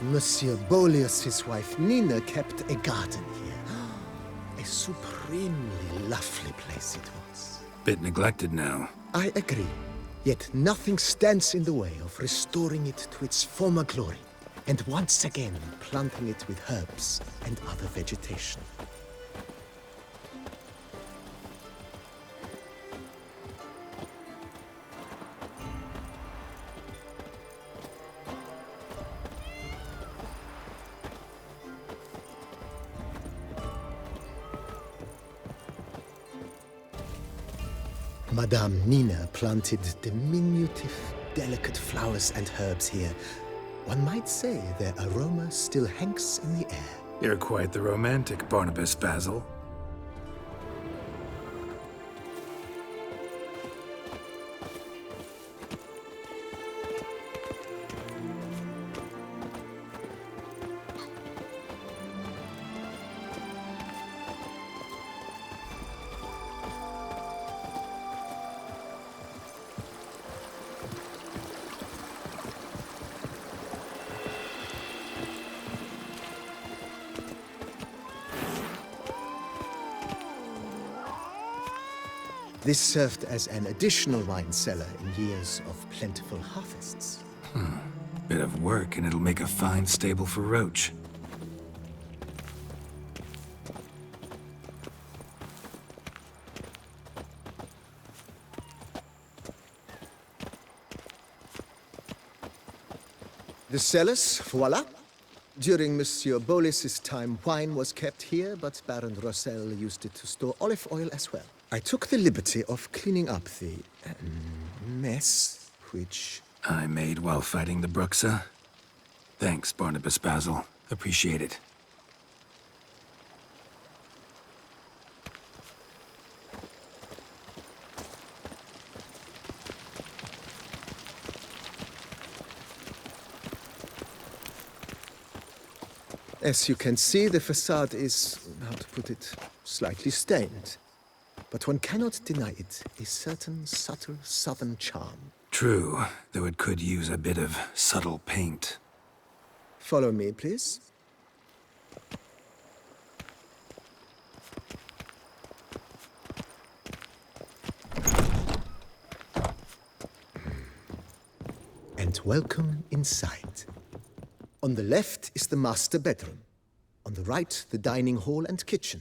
Monsieur Bolius, his wife Nina, kept a garden here. A supremely lovely place it was. Bit neglected now. I agree. Yet nothing stands in the way of restoring it to its former glory, and once again planting it with herbs and other vegetation. Madame Nina planted diminutive, delicate flowers and herbs here. One might say their aroma still hangs in the air. You're quite the romantic, Barnabas Basil. This served as an additional wine cellar in years of plentiful harvests. Bit of work and it'll make a fine stable for Roach. The cellars, voila. During Monsieur Bolis's time, wine was kept here, but Baron Rossel used it to store olive oil as well. I took the liberty of cleaning up the mess, which... I made while fighting the Bruxa. Thanks, Barnabas Basil. Appreciate it. As you can see, the facade is, how to put it, slightly stained. But one cannot deny it, a certain subtle southern charm. True, though it could use a bit of subtle paint. Follow me, please. And welcome inside. On the left is the master bedroom. On the right, the dining hall and kitchen.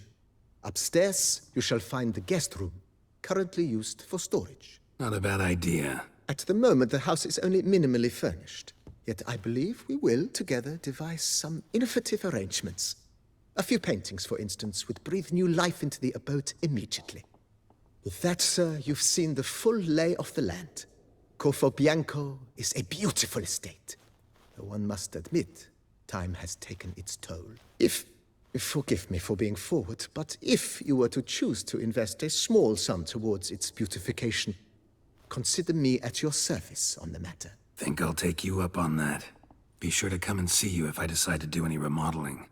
Upstairs, you shall find the guest room, currently used for storage. Not a bad idea. At the moment, the house is only minimally furnished. Yet I believe we will, together, devise some innovative arrangements. A few paintings, for instance, would breathe new life into the abode immediately. With that, sir, you've seen the full lay of the land. Corfo Bianco is a beautiful estate. Though one must admit, time has taken its toll. Forgive me for being forward, but if you were to choose to invest a small sum towards its beautification, consider me at your service on the matter. Think I'll take you up on that. Be sure to come and see you if I decide to do any remodeling.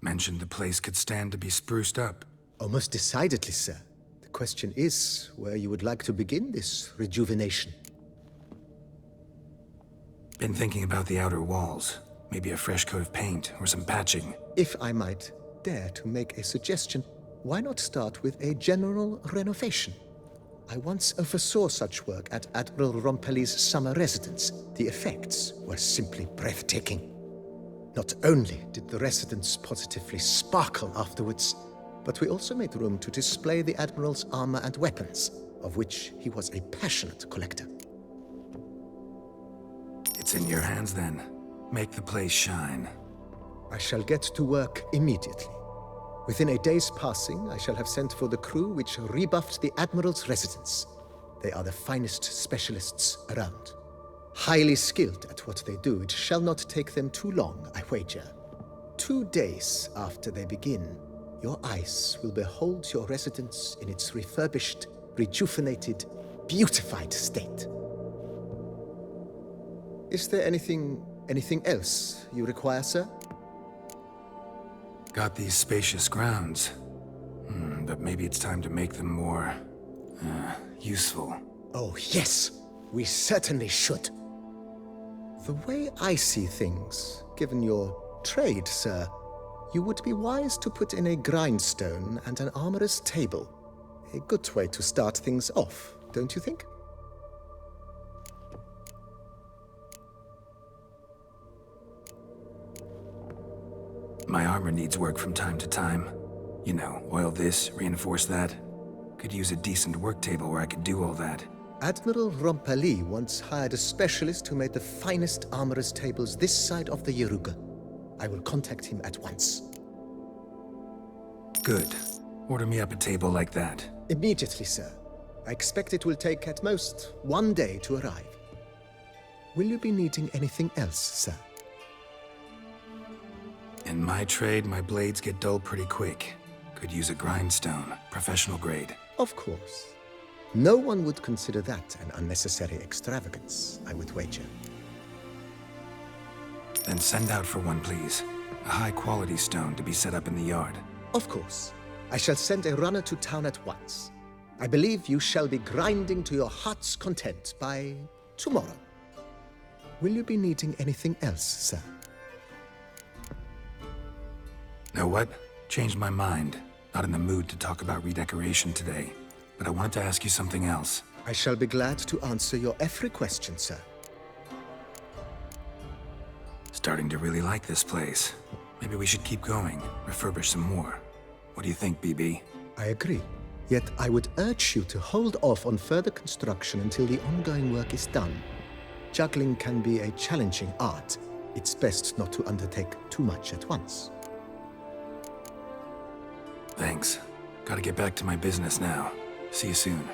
Mentioned the place could stand to be spruced up. Oh, most decidedly, sir. The question is where you would like to begin this rejuvenation. Been thinking about the outer walls. Maybe a fresh coat of paint or some patching. If I might dare to make a suggestion, why not start with a general renovation? I once oversaw such work at Admiral Rompelli's summer residence. The effects were simply breathtaking. Not only did the residence positively sparkle afterwards, but we also made room to display the Admiral's armor and weapons, of which he was a passionate collector. It's in your hands then. Make the place shine. I shall get to work immediately. Within a day's passing, I shall have sent for the crew which rebuffed the Admiral's residence. They are the finest specialists around. Highly skilled at what they do, it shall not take them too long, I wager. 2 days after they begin, your eyes will behold your residence in its refurbished, rejuvenated, beautified state. Is there anything else you require, sir? Got these spacious grounds. But maybe it's time to make them more... useful. Oh, yes! We certainly should. The way I see things, given your trade, sir, you would be wise to put in a grindstone and an armorer's table. A good way to start things off, don't you think? My armor needs work from time to time. You know, oil this, reinforce that. Could use a decent work table where I could do all that. Admiral Rompali once hired a specialist who made the finest armorer's tables this side of the Yaruga. I will contact him at once. Good. Order me up a table like that. Immediately, sir. I expect it will take at most 1 day to arrive. Will you be needing anything else, sir? In my trade, my blades get dull pretty quick. Could use a grindstone, professional grade. Of course. No one would consider that an unnecessary extravagance, I would wager. Then send out for one, please. A high-quality stone to be set up in the yard. Of course. I shall send a runner to town at once. I believe you shall be grinding to your heart's content by tomorrow. Will you be needing anything else, sir? Know what? Changed my mind. Not in the mood to talk about redecoration today. But I wanted to ask you something else. I shall be glad to answer your every question, sir. Starting to really like this place. Maybe we should keep going, refurbish some more. What do you think, BB? I agree. Yet I would urge you to hold off on further construction until the ongoing work is done. Juggling can be a challenging art. It's best not to undertake too much at once. Thanks. Gotta get back to my business now. See you soon.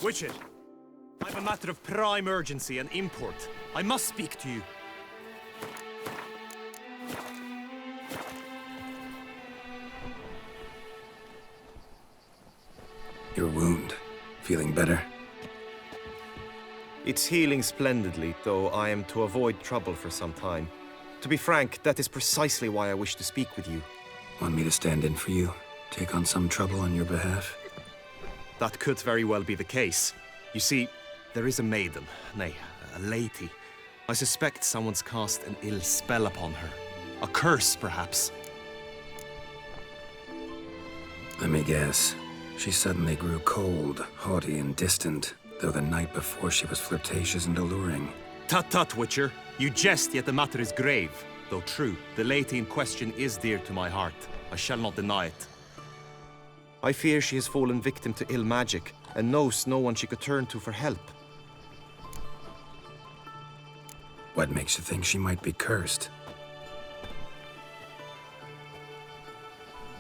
Witcher, I have a matter of prime urgency and import. I must speak to you. Your wound. Feeling better? It's healing splendidly, though I am to avoid trouble for some time. To be frank, that is precisely why I wish to speak with you. Want me to stand in for you? Take on some trouble on your behalf? That could very well be the case. You see, there is a maiden, nay, a lady. I suspect someone's cast an ill spell upon her. A curse, perhaps. Let me guess. She suddenly grew cold, haughty, and distant, though the night before she was flirtatious and alluring. Tut tut, Witcher. You jest, yet the matter is grave. Though true, the lady in question is dear to my heart. I shall not deny it. I fear she has fallen victim to ill magic, and knows no one she could turn to for help. What makes you think she might be cursed?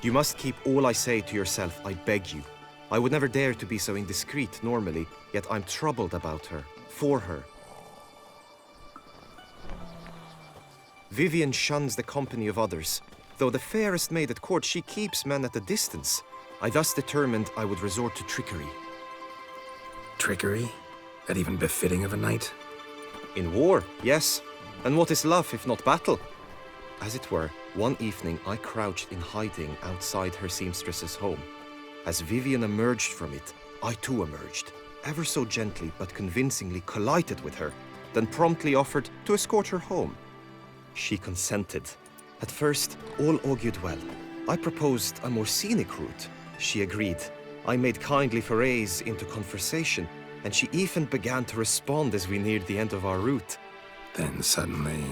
You must keep all I say to yourself, I beg you. I would never dare to be so indiscreet normally, yet I'm troubled about her, for her. Vivian shuns the company of others. Though the fairest maid at court, she keeps men at a distance. I thus determined I would resort to trickery. Trickery? That even befitting of a knight? In war, yes. And what is love if not battle? As it were, one evening I crouched in hiding outside her seamstress's home. As Vivian emerged from it, I too emerged, ever so gently but convincingly collided with her, then promptly offered to escort her home. She consented. At first, all augured well. I proposed a more scenic route. She agreed. I made kindly forays into conversation, and she even began to respond as we neared the end of our route. Then suddenly,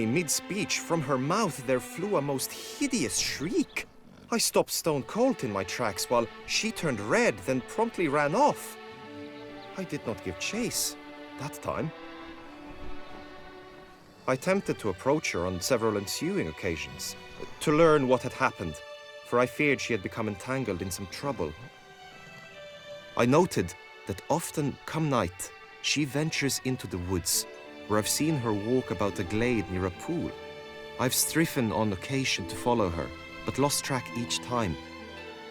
mid-speech, from her mouth there flew a most hideous shriek. I stopped stone cold in my tracks while she turned red, then promptly ran off. I did not give chase that time. I attempted to approach her on several ensuing occasions to learn what had happened, for I feared she had become entangled in some trouble. I noted that often, come night, she ventures into the woods, where I've seen her walk about a glade near a pool. I've striven on occasion to follow her, but lost track each time.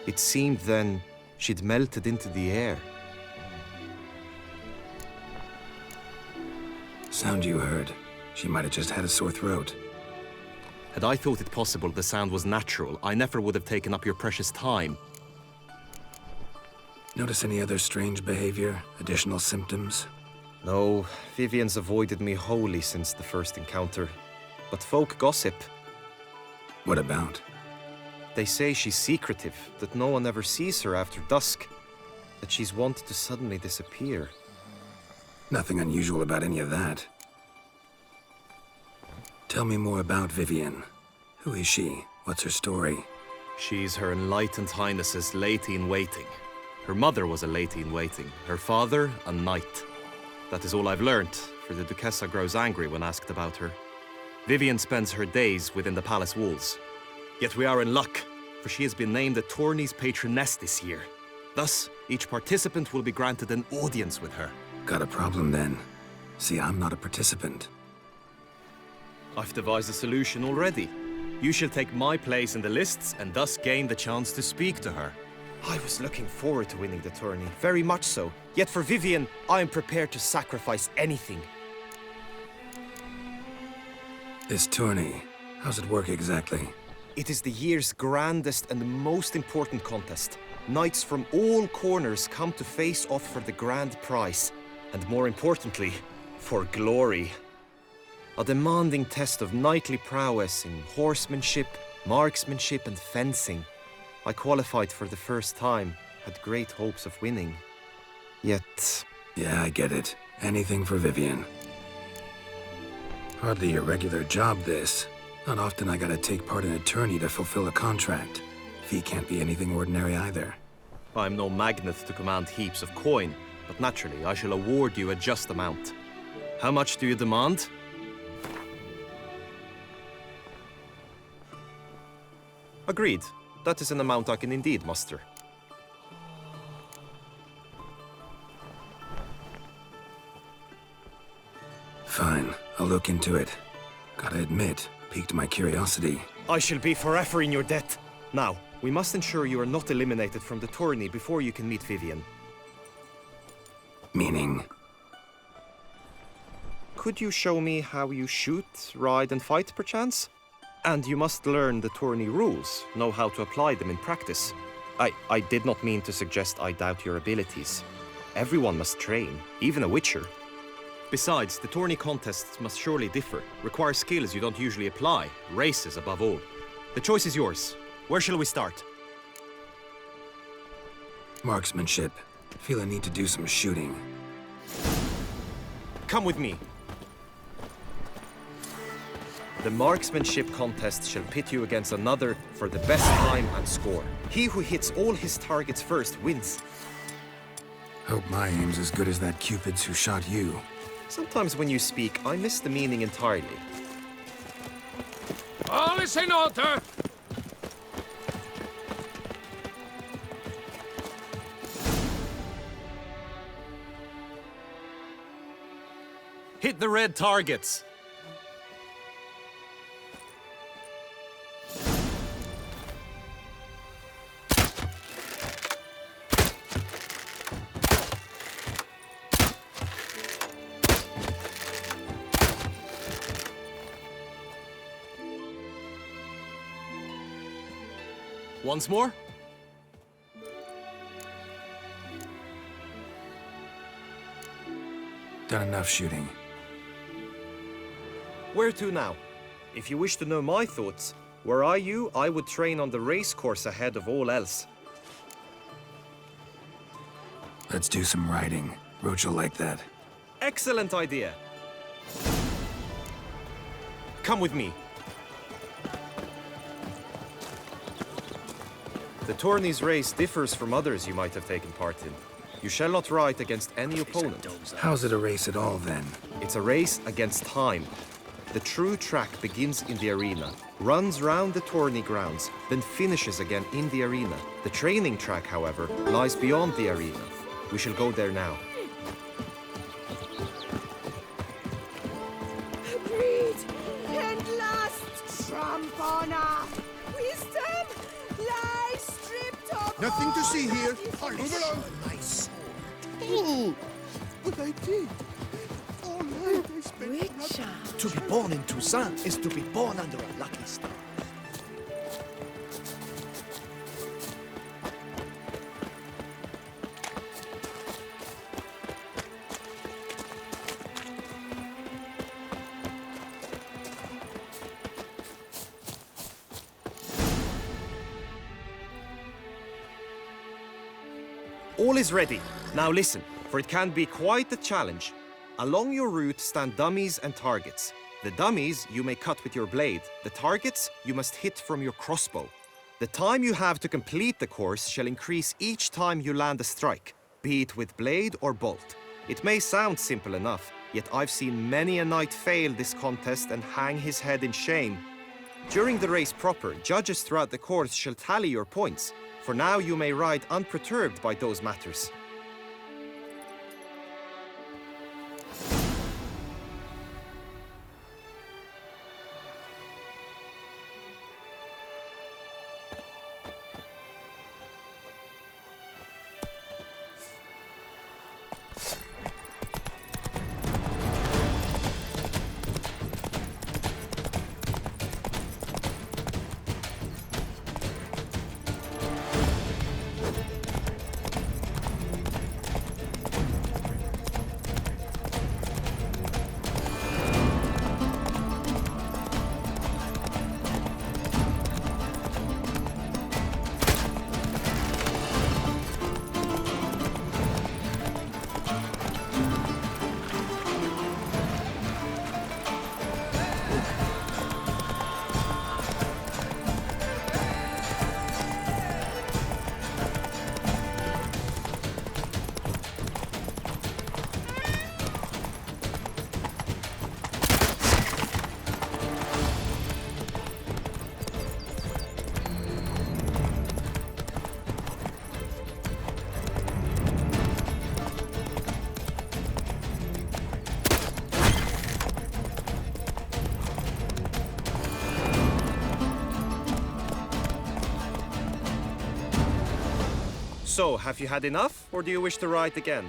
It seemed then she'd melted into the air. sound you heard. She might have just had a sore throat. Had I thought it possible the sound was natural, I never would have taken up your precious time. Notice any other strange behavior? Additional symptoms? No, Vivian's avoided me wholly since the first encounter. But folk gossip. What about? They say she's secretive, that no one ever sees her after dusk, that she's wont to suddenly disappear. Nothing unusual about any of that. Tell me more about Vivian. Who is she? What's her story? She's Her Enlightened Highness's lady-in-waiting. Her mother was a lady-in-waiting, her father a knight. That is all I've learnt, for the Duchessa grows angry when asked about her. Vivian spends her days within the palace walls. Yet we are in luck, for she has been named the tourney's patroness this year. Thus, each participant will be granted an audience with her. Got a problem then. See, I'm not a participant. I've devised a solution already. You shall take my place in the lists and thus gain the chance to speak to her. I was looking forward to winning the tourney, very much so. Yet for Vivian, I am prepared to sacrifice anything. This tourney, how's it work exactly? It is the year's grandest and most important contest. Knights from all corners come to face off for the grand prize. And more importantly, for glory. A demanding test of knightly prowess in horsemanship, marksmanship, and fencing. I qualified for the first time, had great hopes of winning. Yet... Yeah, I get it. Anything for Vivian. Hardly a regular job, this. Not often I gotta take part in a tourney to fulfill a contract. Fee can't be anything ordinary either. I'm no magnet to command heaps of coin, but naturally I shall award you a just amount. How much do you demand? Agreed. That is an amount I can indeed muster. Fine, I'll look into it. Gotta admit, piqued my curiosity. I shall be forever in your debt. Now, we must ensure you are not eliminated from the tourney before you can meet Vivian. Meaning? Could you show me how you shoot, ride, and fight, perchance? And you must learn the tourney rules, know how to apply them in practice. I did not mean to suggest I doubt your abilities. Everyone must train, even a witcher. Besides, the tourney contests must surely differ, require skills you don't usually apply, races above all. The choice is yours. Where shall we start? Marksmanship. Feel I need to do some shooting. Come with me. The marksmanship contest shall pit you against another for the best time and score. He who hits all his targets first wins. Hope my aim's as good as that Cupid's who shot you. Sometimes when you speak, I miss the meaning entirely. All is in order! Hit the red targets! Once more? Done enough shooting. Where to now? If you wish to know my thoughts, were I you, I would train on the race course ahead of all else. Let's do some riding. Roach will like that. Excellent idea. Come with me. The tourney's race differs from others you might have taken part in. You shall not ride against any opponent. How's it a race at all, then? It's a race against time. The true track begins in the arena, runs round the tourney grounds, then finishes again in the arena. The training track, however, lies beyond the arena. We shall go there now. Breed and lust, trump honor, wisdom, lie stripped of Nothing to all see that here. is Move along. nice. Oh, but I did. All night I spent Witcher. To be born in Toussaint is to be born under a lucky star. All is ready. Now listen, for it can be quite a challenge. Along your route stand dummies and targets. The dummies you may cut with your blade. The targets you must hit from your crossbow. The time you have to complete the course shall increase each time you land a strike, be it with blade or bolt. It may sound simple enough, yet I've seen many a knight fail this contest and hang his head in shame. During the race proper, judges throughout the course shall tally your points. For now you may ride unperturbed by those matters. So, have you had enough, or do you wish to ride again?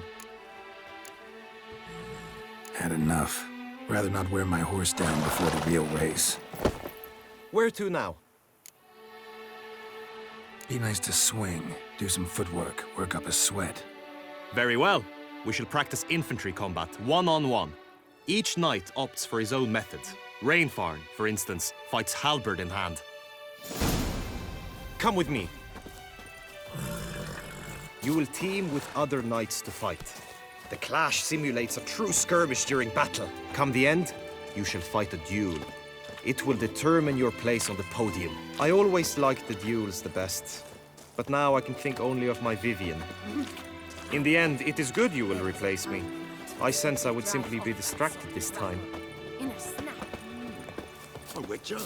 Had enough. Rather not wear my horse down before the real race. Where to now? Be nice to swing, do some footwork, work up a sweat. Very well. We shall practice infantry combat, one-on-one. Each knight opts for his own method. Rainfarn, for instance, fights halberd in hand. Come with me. You will team with other knights to fight. The clash simulates a true skirmish during battle. Come the end, you shall fight a duel. It will determine your place on the podium. I always liked the duels the best, but now I can think only of my Vivian. In the end, it is good you will replace me. I sense I would simply be distracted this time. In a snap. a witcher.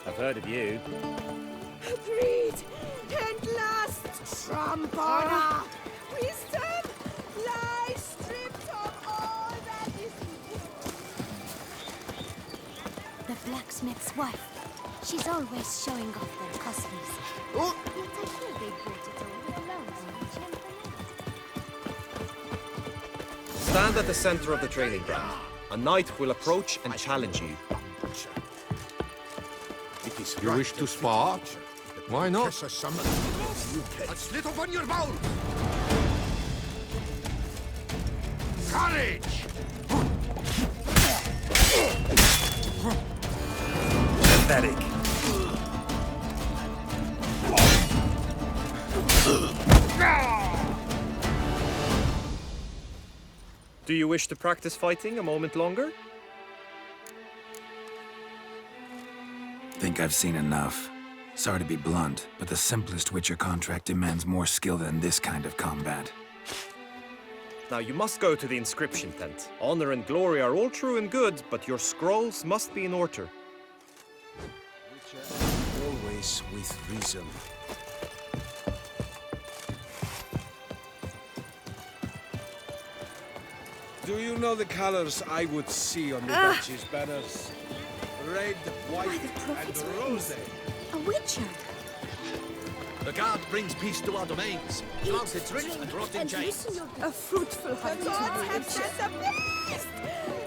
I've heard of you. Greed and lust, trump honor, wisdom, lie stripped of all that is. The blacksmith's wife. She's always showing off their costumes. Oh! Yet I hear they brought it all alone to the Stand at the center of the training ground. A knight will approach and challenge you. You wish to spar? Why not? A slit upon your bowl! Courage! Pathetic. Do you wish to practice fighting a moment longer? Think I've seen enough. Sorry to be blunt, but the simplest Witcher contract demands more skill than this kind of combat. Now you must go to the inscription tent. Honor and glory are all true and good, but your scrolls must be in order. Always with reason. Do you know the colors I would see on the Duchy's banners? Red, white, and rose. A witcher. The guard brings peace to our domains. Plants its rich and rotting chains. A fruitful hunting. The gods have sent a beast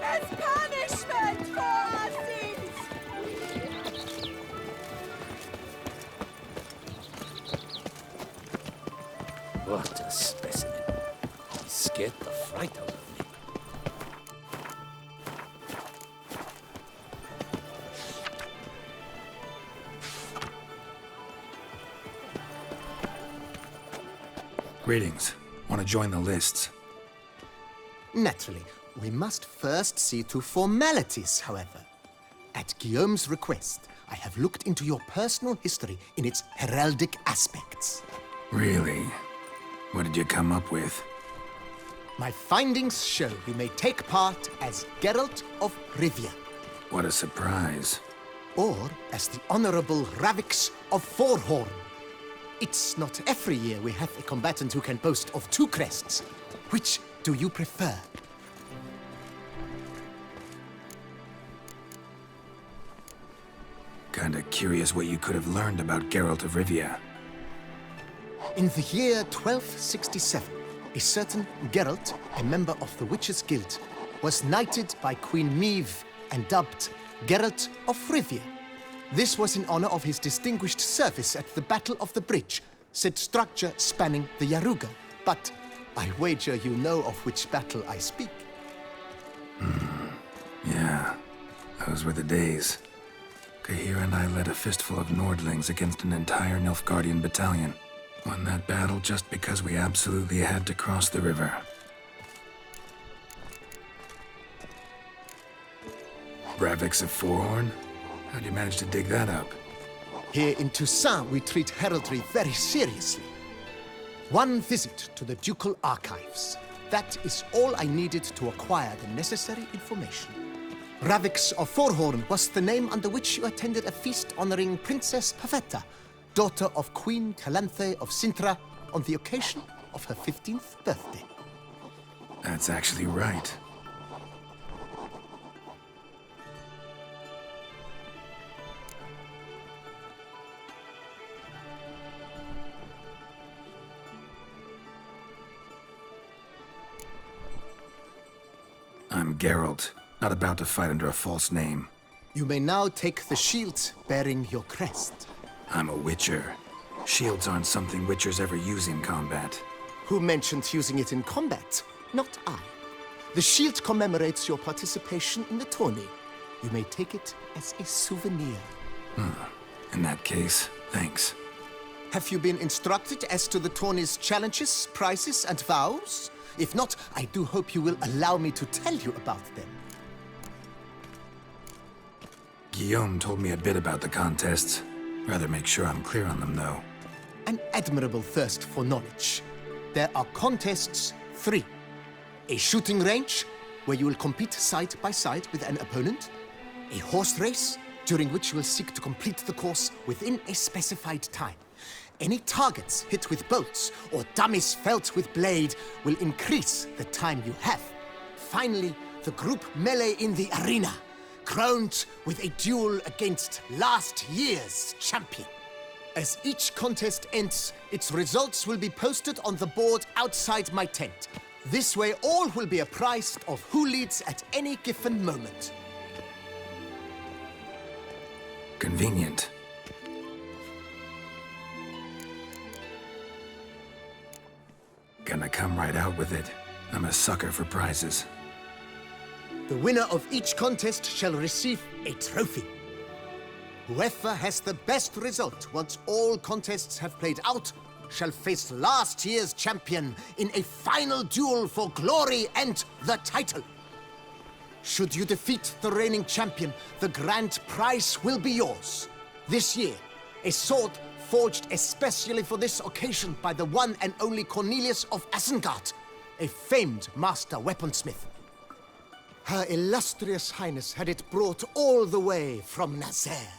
as punishment for our sins. What a specimen. He scared the fright out of me. Greetings. Want to join the lists? Naturally, we must first see to formalities, however. At Guillaume's request, I have looked into your personal history in its heraldic aspects. Really? What did you come up with? My findings show you may take part as Geralt of Rivia, What a surprise. or as the Honorable Ravix of Forhorn. It's not every year we have a combatant who can boast of 2 crests. Which do you prefer? Kinda curious what you could have learned about Geralt of Rivia. In the year 1267, a certain Geralt, a member of the Witches' Guild, was knighted by Queen Meve and dubbed Geralt of Rivia. This was in honor of his distinguished service at the Battle of the Bridge, said structure spanning the Yaruga. But I wager you know of which battle I speak. Yeah, those were the days. Kahir and I led a fistful of Nordlings against an entire Nilfgaardian battalion. Won that battle just because we absolutely had to cross the river. Ravix of Forhorn? How'd you manage to dig that up? Here in Toussaint, we treat heraldry very seriously. One visit to the ducal archives. That is all I needed to acquire the necessary information. Ravix of Forhorn was the name under which you attended a feast honoring Princess Pavetta, daughter of Queen Calanthe of Sintra, on the occasion of her 15th birthday. That's actually right. I'm Geralt, not about to fight under a false name. You may now take the shield bearing your crest. I'm a Witcher. Shields aren't something Witchers ever use in combat. Who mentioned using it in combat? Not I. The shield commemorates your participation in the tourney. You may take it as a souvenir. In that case, thanks. Have you been instructed as to the tourney's challenges, prizes, and vows? If not, I do hope you will allow me to tell you about them. Guillaume told me a bit about the contests. Rather make sure I'm clear on them, though. An admirable thirst for knowledge. There are contests 3. A shooting range, where you will compete side by side with an opponent. A horse race, during which you will seek to complete the course within a specified time. Any targets hit with bolts or dummies felt with blade will increase the time you have. Finally, the group melee in the arena. crowned with a duel against last year's champion. As each contest ends, its results will be posted on the board outside my tent. This way, all will be apprised of who leads at any given moment. Convenient. Gonna come right out with it. I'm a sucker for prizes. The winner of each contest shall receive a trophy. Whoever has the best result once all contests have played out shall face last year's champion in a final duel for glory and the title. Should you defeat the reigning champion, the grand prize will be yours. This year, a sword forged especially for this occasion by the one and only Cornelius of Isengard, a famed master weaponsmith. Her illustrious highness had it brought all the way from Nazaire.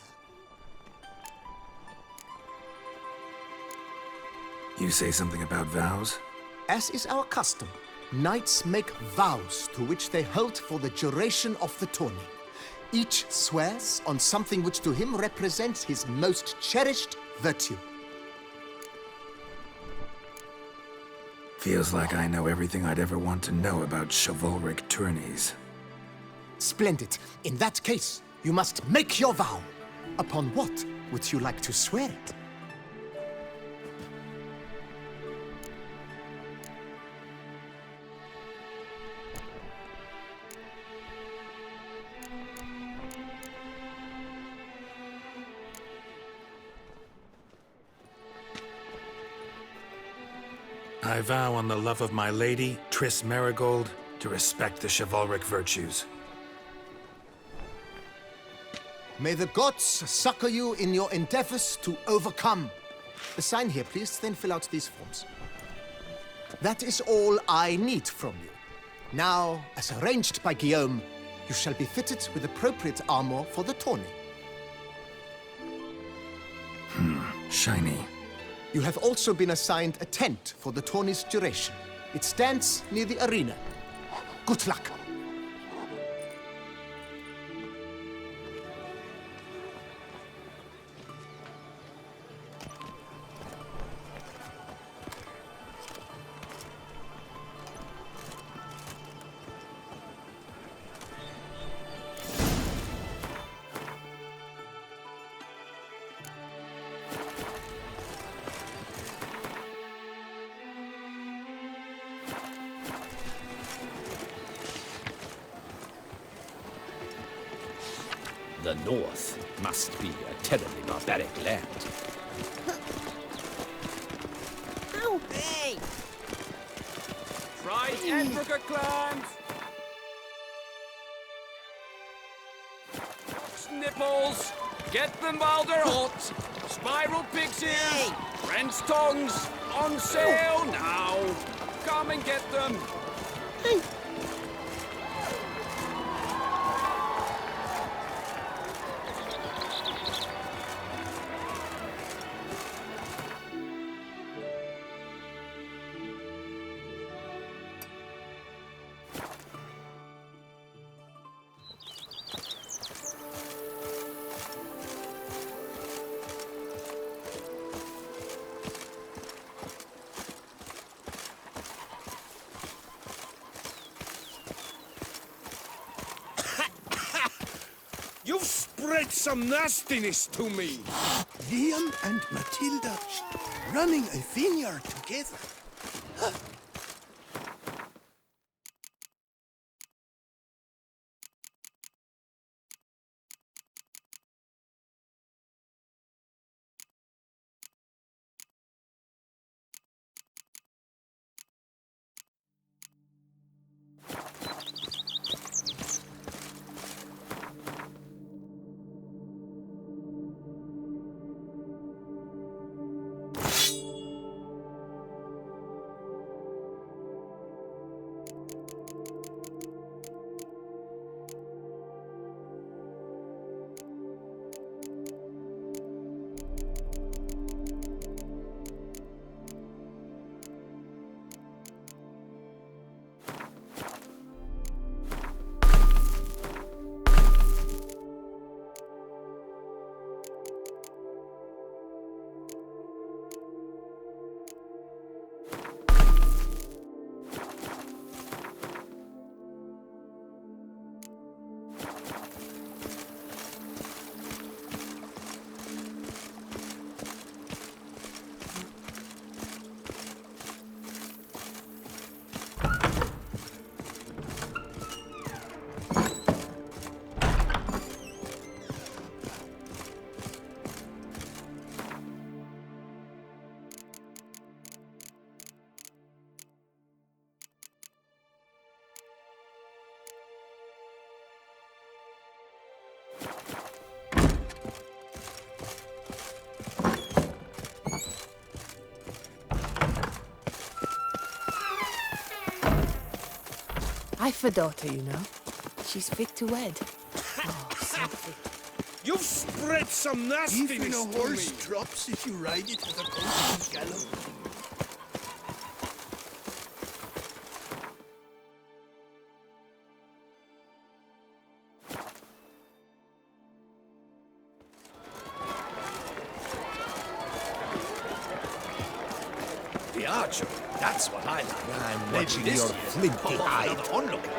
You say something about vows? As is our custom, knights make vows to which they hold for the duration of the tourney. Each swears on something which to him represents his most cherished virtue. Feels like I know everything I'd ever want to know about chivalric tourneys. Splendid. In that case, you must make your vow. Upon what would you like to swear it? I vow on the love of my lady, Triss Marigold, to respect the chivalric virtues. May the gods succor you in your endeavors to overcome. Sign here, please, then fill out these forms. That is all I need from you. Now, as arranged by Guillaume, you shall be fitted with appropriate armor for the tourney. Shiny. You have also been assigned a tent for the tourney's duration. It stands near the arena. Good luck. The North must be a terribly barbaric land. Ow! Hey! Try Africa clans! Snipples! Get them while they're hot! Spiral pixies! French tongues! On sale now! Come and get them! You've spread some nastiness to me! Leon and Matilda running a vineyard together. I've a daughter, you know. She's fit to wed. Oh, so fit. You've spread some nastiness Even a to horse me. drops if you ride it at a constant gallop. The archer, that's what I like. I'm Maybe watching this your year. flinty hide. Another onlooker.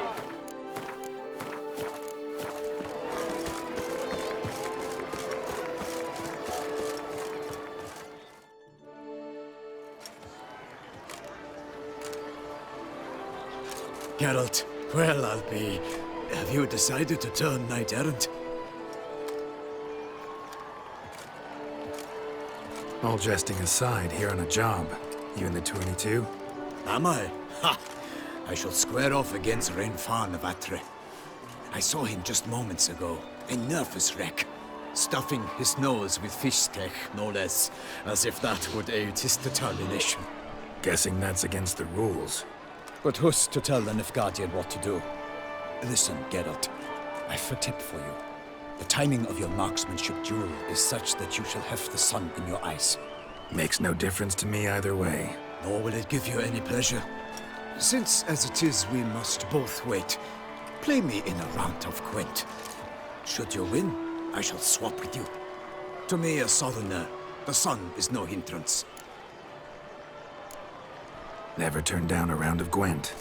Geralt, well, I'll be. Have you decided to turn knight-errant? All jesting aside, here on a job. You in the 22? Am I? Ha! I shall square off against Renfan of Atre. I saw him just moments ago. A nervous wreck. Stuffing his nose with fish steak, no less. As if that would aid his determination. Guessing that's against the rules. But who's to tell the Nilfgaardian what to do? Listen, Geralt. I've a tip for you. The timing of your marksmanship duel is such that you shall have the sun in your eyes. Makes no difference to me either way. Nor will it give you any pleasure. Since, as it is, we must both wait, play me in a round of Gwent. Should you win, I shall swap with you. To me, a southerner, the sun is no hindrance. Never turn down a round of Gwent.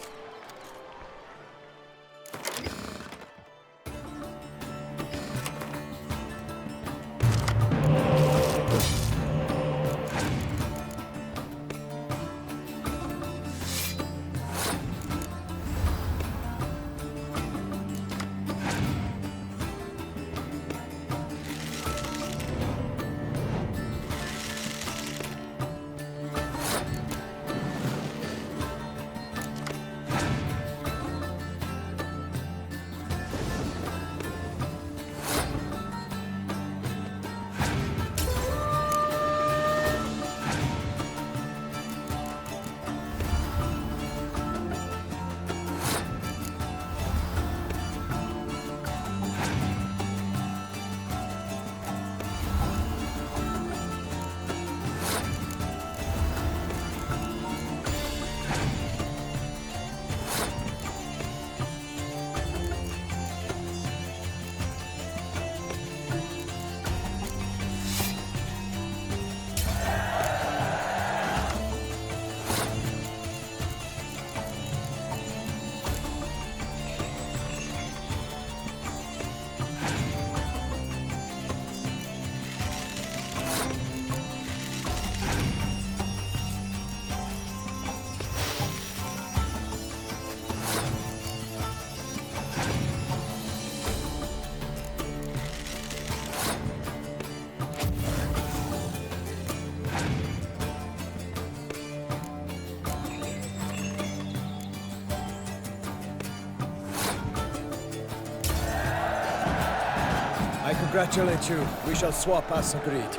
I congratulate you. We shall swap as agreed.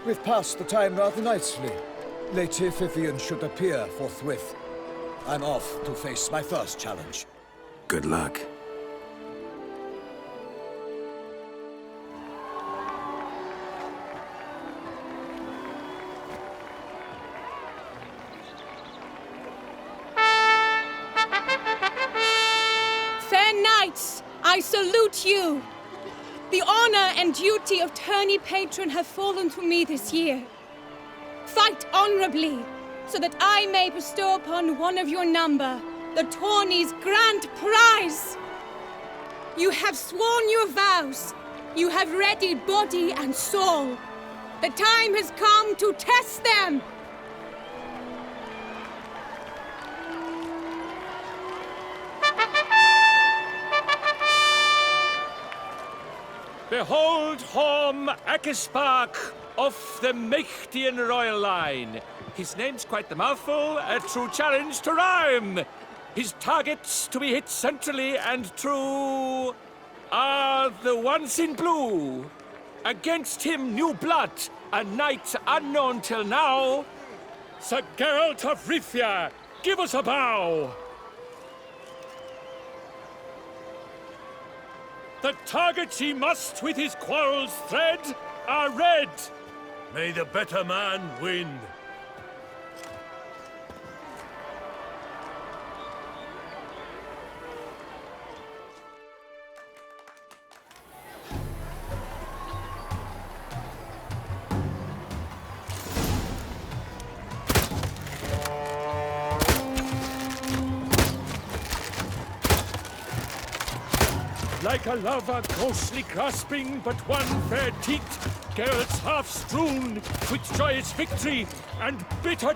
We've passed the time rather nicely. Lady Vivian should appear forthwith. I'm off to face my first challenge. Good luck. Fair knights, I salute you. The honor and duty of tourney patron have fallen to me this year. Fight honorably, so that I may bestow upon one of your number the tourney's grand prize. You have sworn your vows. You have readied body and soul. The time has come to test them. Behold Horm Akispark of the Mechtian royal line. His name's quite the mouthful, a true challenge to rhyme. His targets to be hit centrally and true are the ones in blue. Against him new blood, a knight unknown till now. Sir Geralt of Rivia, give us a bow. The targets he must with his quarrels thread are red. May the better man win. Like a lover ghostly grasping but one fair teat, Geralt's half strewn with joyous victory and bitter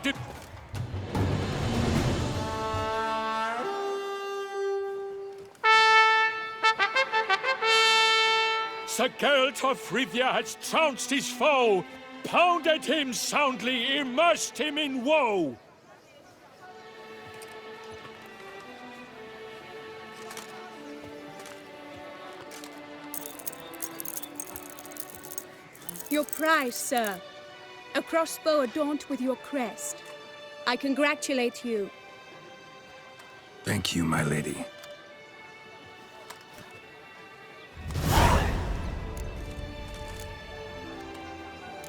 Sir Geralt of Rivia has trounced his foe, pounded him soundly, immersed him in woe. Your prize, sir. A crossbow adorned with your crest. I congratulate you. Thank you, my lady.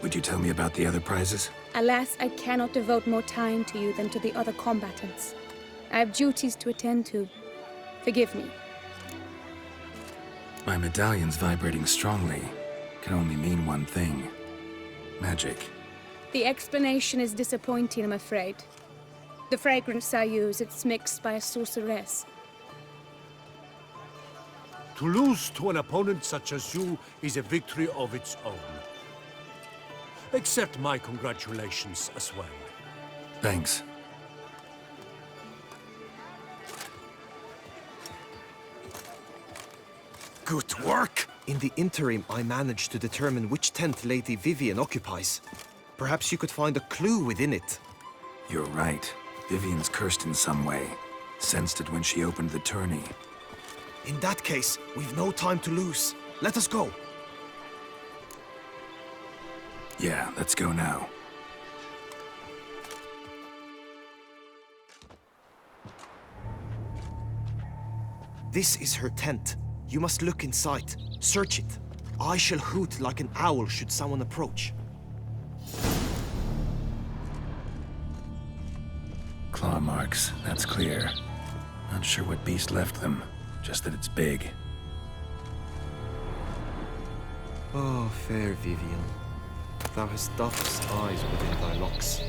Would you tell me about the other prizes? Alas, I cannot devote more time to you than to the other combatants. I have duties to attend to. Forgive me. My medallion's vibrating strongly. Can only mean one thing. Magic. The explanation is disappointing, I'm afraid. The fragrance I use, it's mixed by a sorceress. To lose to an opponent such as you is a victory of its own. Accept my congratulations as well. Thanks. Good work! In the interim, I managed to determine which tent Lady Vivian occupies. Perhaps you could find a clue within it. You're right. Vivian's cursed in some way. Sensed it when she opened the tourney. In that case, we've no time to lose. Let us go. Yeah, let's go now. This is her tent. You must look inside. Search it. I shall hoot like an owl should someone approach. Claw marks, that's clear. Not sure what beast left them, just that it's big. Oh, fair Vivian. Thou hast dove's eyes within thy locks.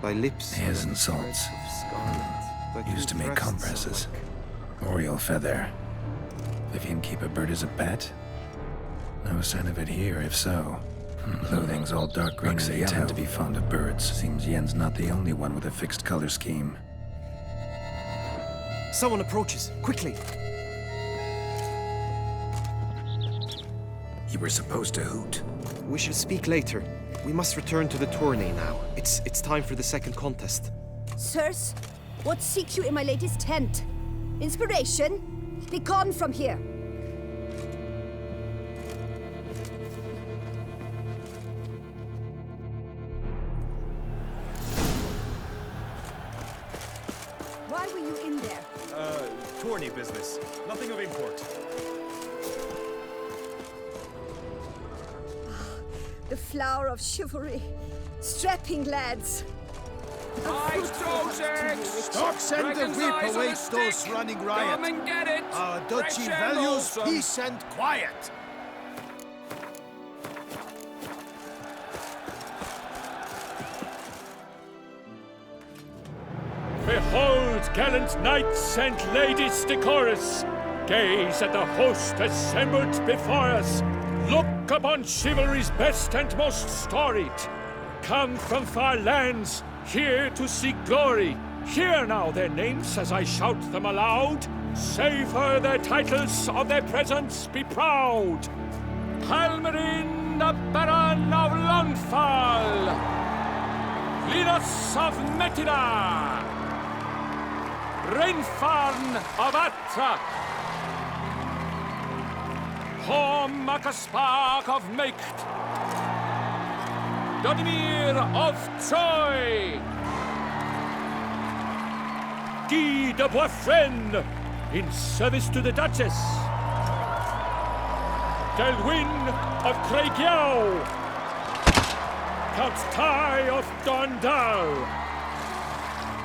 Thy lips Hairs and salts. Used to make compresses. Oriole feather. Vivian keep a bird as a pet? No sign of it here, if so. Clothing's all dark green and yellow. Tend to be fond of birds. Seems Yen's not the only one with a fixed color scheme. Someone approaches. Quickly! You were supposed to hoot. We shall speak later. We must return to the tourney now. It's time for the second contest. Sirs, what seek you in my lady's tent? Inspiration? Be gone from here! Why were you in there? Tourney business. Nothing of import. The flower of chivalry. Strapping lads. Dogs and the whip await those running riot. Come and get it. Our duchy values peace and quiet. Behold, gallant knights and ladies decorous! Gaze at the host assembled before us! Look upon chivalry's best and most storied! Come from far lands, here to seek glory! Hear now their names as I shout them aloud. Savor their titles, of their presence be proud. Halmarin, the Baron of Lonfall. Linus of Metida. Reinfarn of Atra. Horm Akaspar of Meikt. Dodimir of Troy. Guy de Boisfren, in service to the Duchess. Delwyn of Craigiau. Count Tai of Dondal.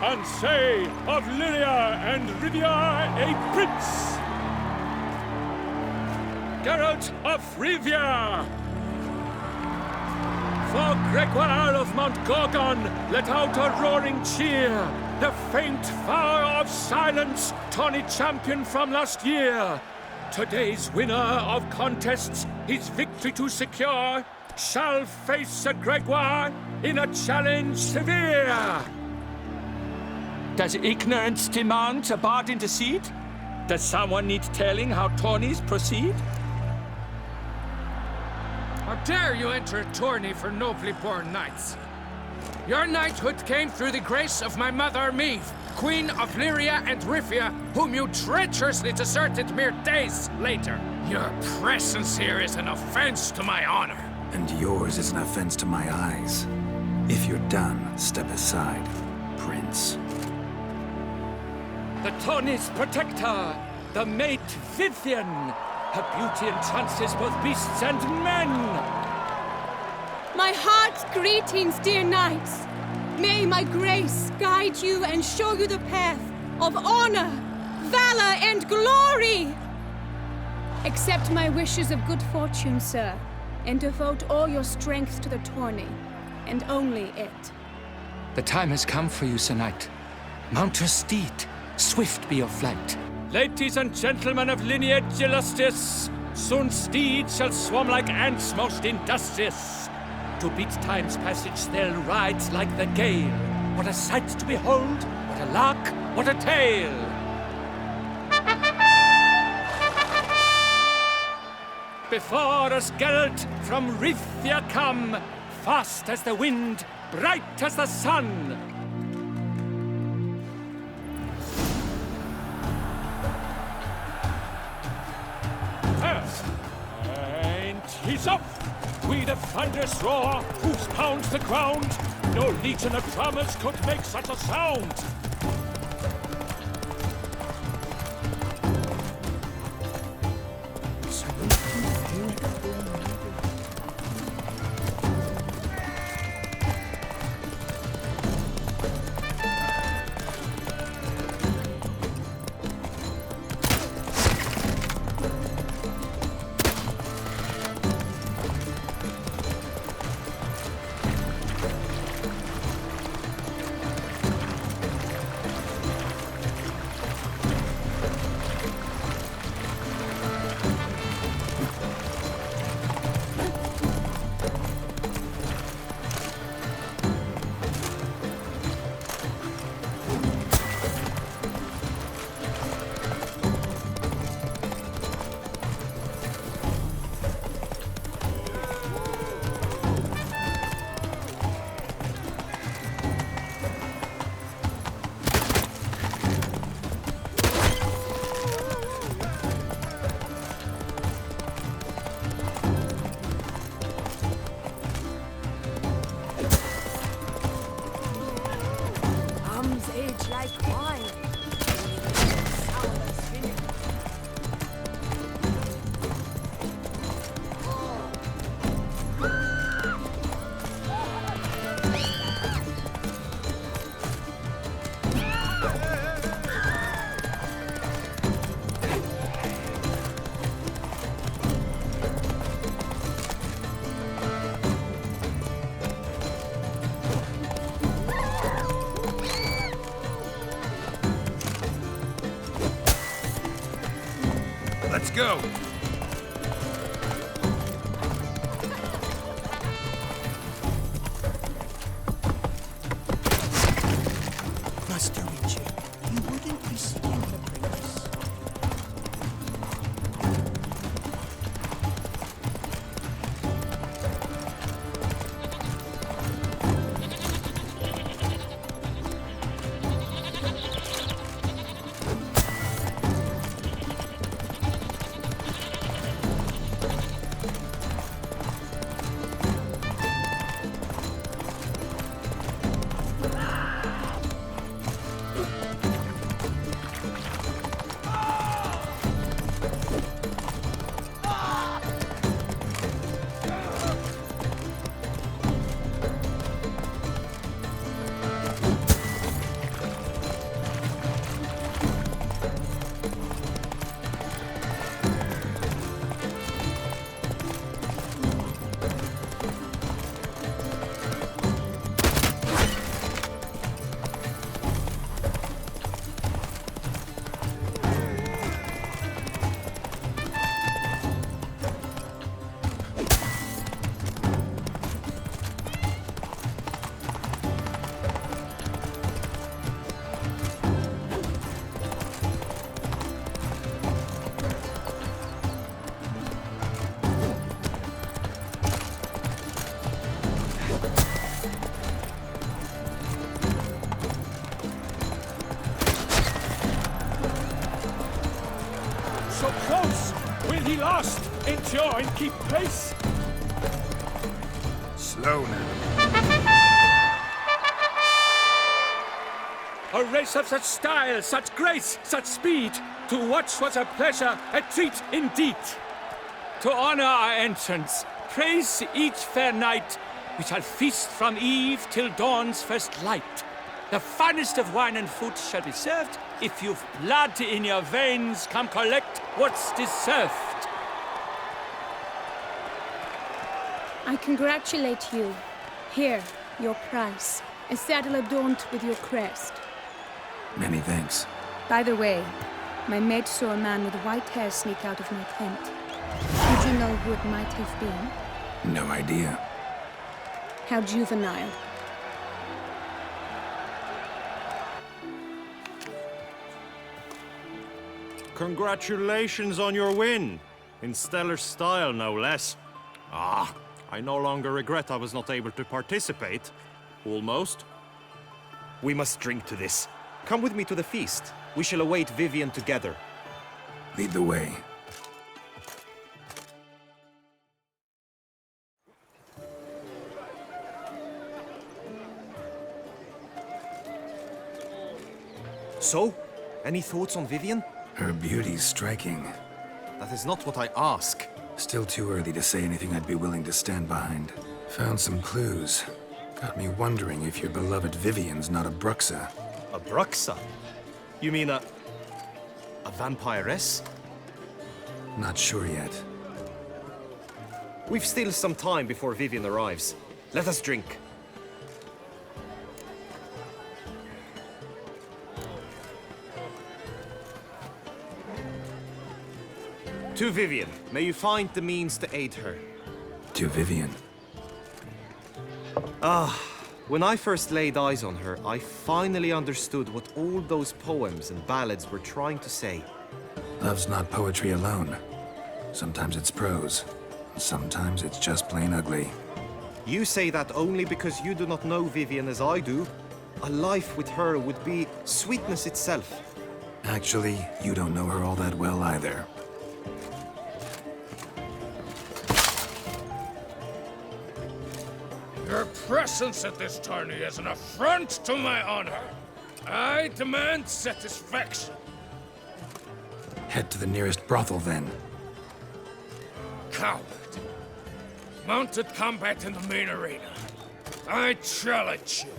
Ansay of Lilia and Rivia, a prince. Geralt of Rivia. For Gregoire of Mount Gorgon, let out a roaring cheer. The faint vow of silence, tawny champion from last year. Today's winner of contests, his victory to secure, shall face Sir Gregoire in a challenge severe. Does ignorance demand a bard intercede? Does someone need telling how tourneys proceed? How dare you enter a tourney for nobly born knights? Your knighthood came through the grace of my mother Meve, Queen of Lyria and Rivia, whom you treacherously deserted mere days later. Your presence here is an offense to my honor. And yours is an offense to my eyes. If you're done, step aside, Prince. The tourney's protector, the mate Vivian. Her beauty entrances both beasts and men. My heart's greetings, dear knights. May my grace guide you and show you the path of honor, valor, and glory. Accept my wishes of good fortune, sir, and devote all your strength to the tourney, and only it. The time has come for you, Sir Knight. Mount your steed. Swift be your flight. Ladies and gentlemen of lineage illustrious, soon steeds shall swarm like ants most industrious. To beat time's passage they'll ride like the gale. What a sight to behold, what a lark, what a tale! Before us Geralt from Rivia come, fast as the wind, bright as the sun. And he's up! We the thunderous roar, hoofs pound the ground. No legion of drummers could make such a sound. Like wine. Sourness vinegar. Let's go! Master, we so close! Will he last, endure, and keep pace? Slow now. A race of such style, such grace, such speed. To watch was a pleasure, a treat indeed. To honor our entrance, praise each fair knight. We shall feast from eve till dawn's first light. The finest of wine and food shall be served. If you've blood in your veins, come collect what's deserved. I congratulate you. Here, your prize. A saddle adorned with your crest. Many thanks. By the way, my maid saw a man with white hair sneak out of my tent. Did you know who it might have been? No idea. How juvenile. Congratulations on your win. In stellar style, no less. Ah, I no longer regret I was not able to participate. Almost. We must drink to this. Come with me to the feast. We shall await Vivian together. Lead the way. So, any thoughts on Vivian? Her beauty's striking. That is not what I ask. Still too early to say anything I'd be willing to stand behind. Found some clues. Got me wondering if your beloved Vivian's not a Bruxa. A Bruxa? You mean a vampiress? Not sure yet. We've still some time before Vivian arrives. Let us drink. To Vivian, may you find the means to aid her. To Vivian. When I first laid eyes on her, I finally understood what all those poems and ballads were trying to say. Love's not poetry alone. Sometimes it's prose. Sometimes it's just plain ugly. You say that only because you do not know Vivian as I do. A life with her would be sweetness itself. Actually, you don't know her all that well either. Your presence at this tourney is an affront to my honor. I demand satisfaction. Head to the nearest brothel, then. Coward. Mounted combat in the main arena. I challenge you.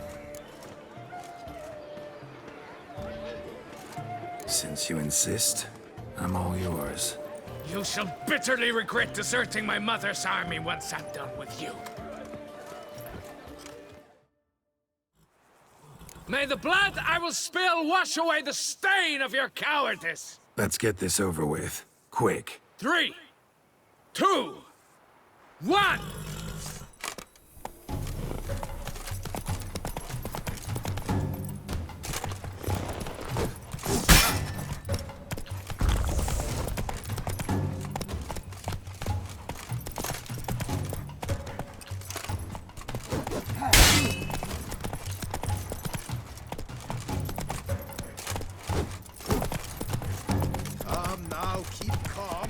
Since you insist, I'm all yours. You shall bitterly regret deserting my mother's army once I'm done with you. May the blood I will spill wash away the stain of your cowardice! Let's get this over with. Quick. 3, 2, 1! Come now, keep calm.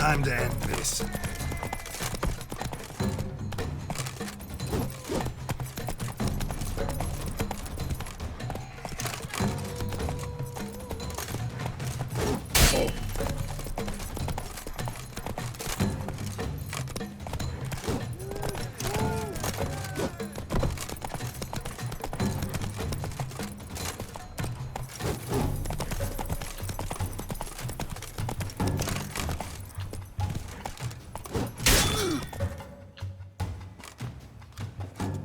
Time to end this.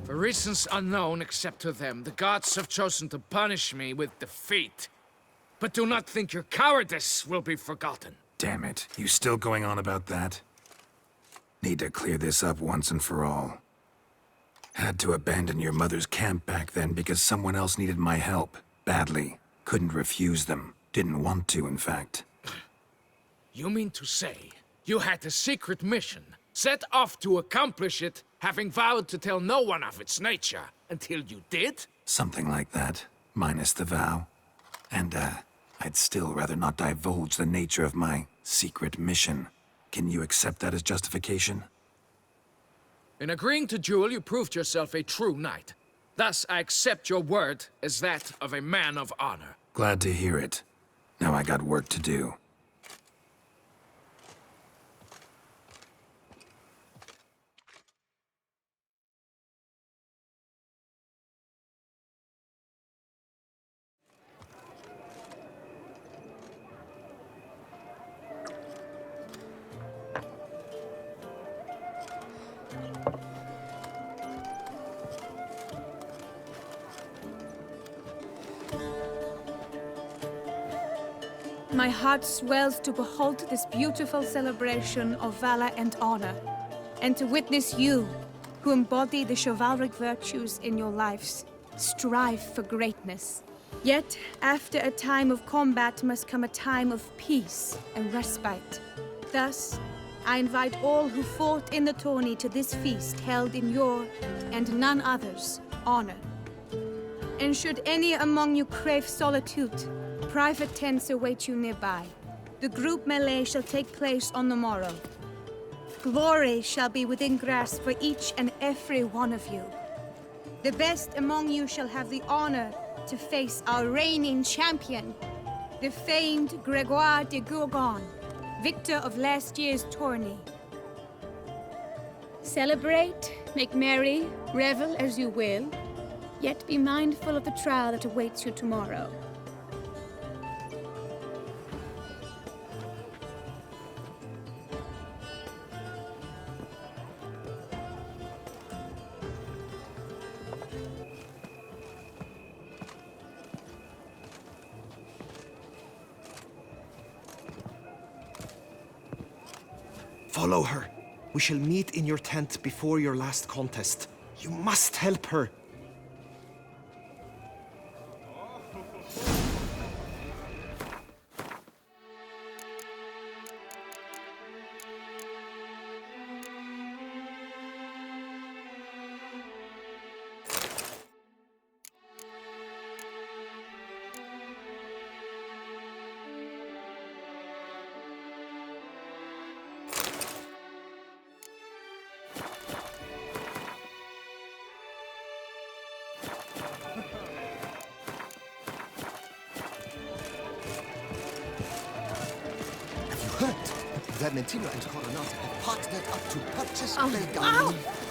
For reasons unknown except to them, the gods have chosen to punish me with defeat. But do not think your cowardice will be forgotten. Damn it, you still going on about that? Need to clear this up once and for all. Had to abandon your mother's camp back then because someone else needed my help. Badly. Couldn't refuse them. Didn't want to, in fact. You mean to say you had a secret mission, set off to accomplish it, having vowed to tell no one of its nature, until you did? Something like that, minus the vow. And, I'd still rather not divulge the nature of my secret mission. Can you accept that as justification? In agreeing to duel, you proved yourself a true knight. Thus, I accept your word as that of a man of honor. Glad to hear it. Now I got work to do. My heart swells to behold this beautiful celebration of valor and honor, and to witness you, who embody the chivalric virtues in your lives, strive for greatness. Yet, after a time of combat must come a time of peace and respite. Thus, I invite all who fought in the tourney to this feast held in your, and none other's, honor. And should any among you crave solitude, private tents await you nearby. The group melee shall take place on the morrow. Glory shall be within grasp for each and every one of you. The best among you shall have the honor to face our reigning champion, the famed Gregoire de Gourgon, victor of last year's tourney. Celebrate, make merry, revel as you will, yet be mindful of the trial that awaits you tomorrow. Follow her. We shall meet in your tent before your last contest. You must help her. Vermentino and Coronata have partnered up to purchase Belgarian. Ow!